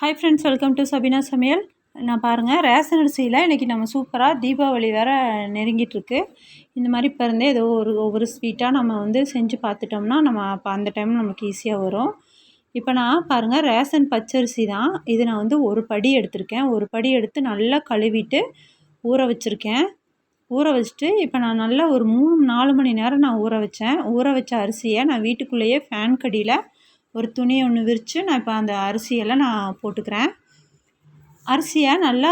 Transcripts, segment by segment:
Hi friends, welcome to Sabina சமையல். நான் பாருங்கள், ரேஷன் அரிசியில் இன்றைக்கி நம்ம சூப்பராக தீபாவளி வேறு நெருங்கிட்டுருக்கு. இந்த மாதிரி இப்போ இருந்தே ஏதோ ஒவ்வொரு ஸ்வீட்டாக நம்ம வந்து செஞ்சு பார்த்துட்டோம்னா நம்ம அப்போ அந்த டைம் நமக்கு ஈஸியாக வரும். இப்போ நான் பாருங்கள், ரேஷன் பச்சரிசி தான் இது. நான் வந்து ஒரு படி எடுத்திருக்கேன். ஒரு படி எடுத்து நல்லா கழுவிட்டு ஊற வச்சுருக்கேன். ஊற வச்சுட்டு இப்போ நான் நல்லா ஒரு 3-4 மணி நேரம் நான் ஊற வச்சேன். ஊற வச்ச அரிசியை நான் வீட்டுக்குள்ளேயே ஃபேன் கடியில் ஒரு துணி ஒன்று விரித்து நான் இப்போ அந்த அரிசியெல்லாம் நான் போட்டுக்கிறேன். அரிசியை நல்லா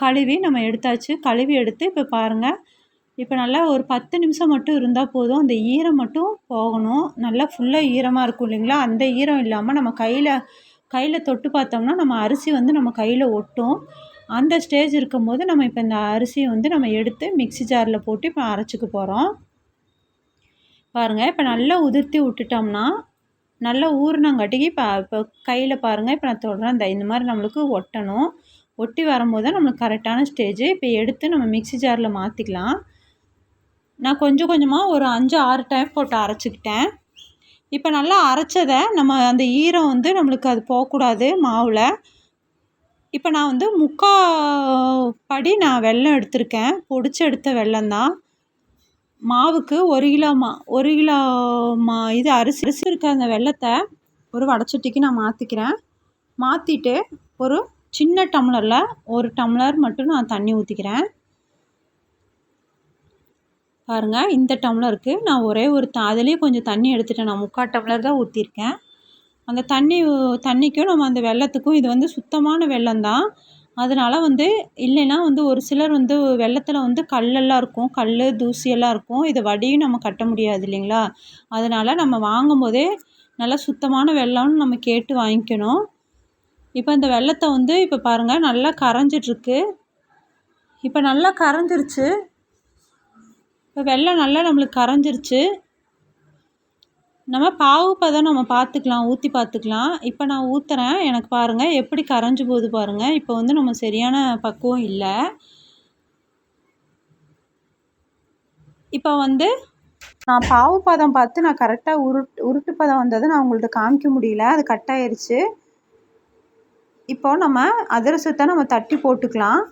கழுவி நம்ம எடுத்தாச்சு. கழுவி எடுத்து இப்போ பாருங்கள், இப்போ நல்லா ஒரு 10 நிமிஷம் மட்டும் இருந்தால் போதும். அந்த ஈரம் மட்டும் போகணும். நல்லா ஃபுல்லாக ஈரமாக இருக்கும் இல்லைங்களா? அந்த ஈரம் இல்லாமல் நம்ம கையில் தொட்டு பார்த்தோம்னா நம்ம அரிசி வந்து நம்ம கையில் ஒட்டும். அந்த ஸ்டேஜ் இருக்கும்போது நம்ம இப்போ இந்த அரிசியை வந்து நம்ம எடுத்து மிக்ஸி ஜாரில் போட்டு இப்போ அரைச்சிக்க போகிறோம். பாருங்கள், இப்போ நல்லா உதிர்த்தி விட்டுட்டோம்னா நல்லா ஊறினங்காட்டிக்கு இப்போ கையில் பாருங்கள், இப்போ நான் தொடுறேன். இந்த மாதிரி நம்மளுக்கு ஒட்டணும். ஒட்டி வரும்போது தான் நம்மளுக்கு கரெக்டான ஸ்டேஜு. இப்போ எடுத்து நம்ம மிக்ஸி ஜாரில் மாற்றிக்கலாம். நான் கொஞ்சம் கொஞ்சமாக ஒரு 5-6 டைம் போட்டு அரைச்சிக்கிட்டேன். இப்போ நல்லா அரைச்சதை நம்ம அந்த ஈரம் வந்து நம்மளுக்கு அது போகக்கூடாது மாவில். இப்போ நான் வந்து 3/4 படி நான் வெல்லம் எடுத்திருக்கேன். பொடிச்சு எடுத்த வெல்லம் தான். மாவுக்கு 1 கிலோ இது அரிசி இருக்க அந்த வெல்லத்தை ஒரு வடைச்சட்டிக்கு நான் மாற்றிக்கிறேன். மாற்றிட்டு ஒரு சின்ன டம்ளரில் 1 டம்ளர் மட்டும் நான் தண்ணி ஊற்றிக்கிறேன். பாருங்கள், இந்த டம்ளருக்கு நான் ஒரே ஒரு அதுலேயும் கொஞ்சம் தண்ணி எடுத்துட்டேன். நான் 3/4 டம்ளர் தான் ஊற்றிருக்கேன். அந்த தண்ணிக்கும் நம்ம அந்த வெல்லத்துக்கும் இது வந்து சுத்தமான வெல்லம் தான். அதனால் வந்து இல்லைன்னா வந்து ஒரு சிலர் வந்து வெல்லத்தில் வந்து கல்லெல்லாம் இருக்கும், தூசியெல்லாம் இருக்கும். இதை வடியும் நம்ம கட்ட முடியாது இல்லைங்களா? அதனால் நம்ம வாங்கும்போதே நல்லா சுத்தமான வெல்லம்னு நம்ம கேட்டு வாங்கிக்கணும். இப்போ இந்த வெல்லத்தை வந்து இப்போ பாருங்கள் நல்லா கரைஞ்சிட்ருக்கு. இப்போ நல்லா கரைஞ்சிருச்சு. இப்போ வெல்லம் நல்லா நம்மளுக்கு கரைஞ்சிருச்சு. நம்ம பாவு பதம் நம்ம பார்த்துக்கலாம், ஊற்றி பார்த்துக்கலாம். இப்போ நான் ஊற்றுறேன். எனக்கு பாருங்கள் எப்படி கரைஞ்சி போகுது பாருங்கள். இப்போ வந்து நம்ம சரியான பக்குவம் இல்லை. இப்போ வந்து நான் பாவு பதம் பார்த்து நான் கரெக்டாக உருட்டு பதம் வந்தது நான் உங்கள்கிட்ட காமிக்க முடியல, அது கட் ஆயிருச்சு. இப்போ நம்ம அதிரசத்தை நம்ம தட்டி போட்டுக்கலாம்.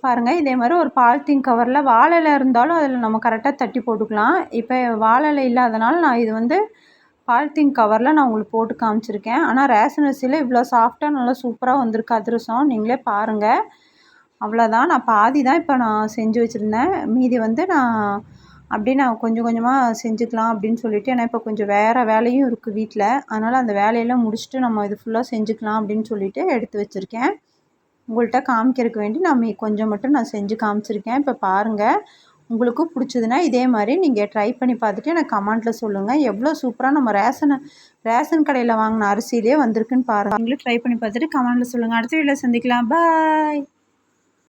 பாருங்கள், இதே மாதிரி ஒரு பாலித்தீன் கவரில் வாழை இலை இருந்தாலும் அதில் நம்ம கரெக்டாக தட்டி போட்டுக்கலாம். இப்போ வாழை இலை இல்லாதனால நான் இது வந்து பாலித்தீன் கவரில் நான் உங்களுக்கு போட்டு காமிச்சிருக்கேன். ஆனால் ரேஷன் அரிசியில் இவ்வளோ சாஃப்டாக நல்லா சூப்பராக வந்திருக்கு அதிரசம். நீங்களே பாருங்கள். அவ்வளோதான். நான் பாதி தான் இப்போ நான் செஞ்சு வச்சுருந்தேன். மீதி வந்து நான் கொஞ்சம் கொஞ்சமாக செஞ்சுக்கலாம் அப்படின்னு சொல்லிவிட்டு, ஏன்னா இப்போ கொஞ்சம் வேறு வேலையும் இருக்குது வீட்டில். அதனால் அந்த வேலையெல்லாம் முடிச்சுட்டு நம்ம இது ஃபுல்லாக செஞ்சுக்கலாம் அப்படின்னு சொல்லிவிட்டு எடுத்து வச்சுருக்கேன். உங்கள்கிட்ட காமிக்கிறதுக்கு வேண்டி நான் கொஞ்சம் மட்டும் நான் செஞ்சு காமிச்சிருக்கேன். இப்போ பாருங்கள், உங்களுக்கும் பிடிச்சதுன்னா இதே மாதிரி நீங்கள் ட்ரை பண்ணி பார்த்துட்டு எனக்கு கமெண்ட்டில் சொல்லுங்கள். எவ்வளோ சூப்பராக நம்ம ரேஷன் கடையில் வாங்கின அரிசியிலே வந்திருக்குன்னு பாருங்கள். நீங்களும் ட்ரை பண்ணி பார்த்துட்டு கமெண்ட்டில் சொல்லுங்கள். அடுத்த வீடியோவில் சந்திக்கலாம். பாய்.